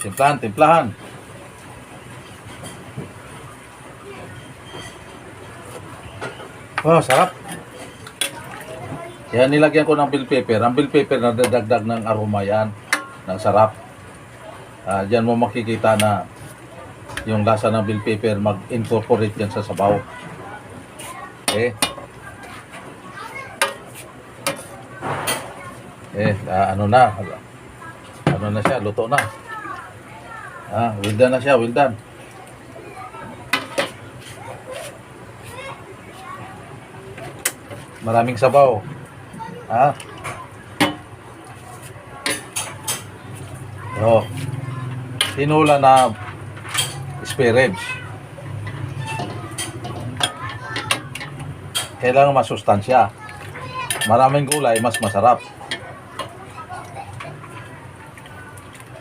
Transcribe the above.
Timplahan, timplahan. Oh, sarap. Kaya nilagyan ko ng bell pepper. Ang bell pepper na dadagdag ng aroma yan. Ng sarap. Diyan mo makikita na yung lasa ng bell pepper mag-incorporate yan sa sabaw. Okay. Ano na siya, luto na. Well done na siya, well done. Maraming sabaw. Tinula na spare ribs. Kailangan masustansya. Maraming gulay, mas masarap.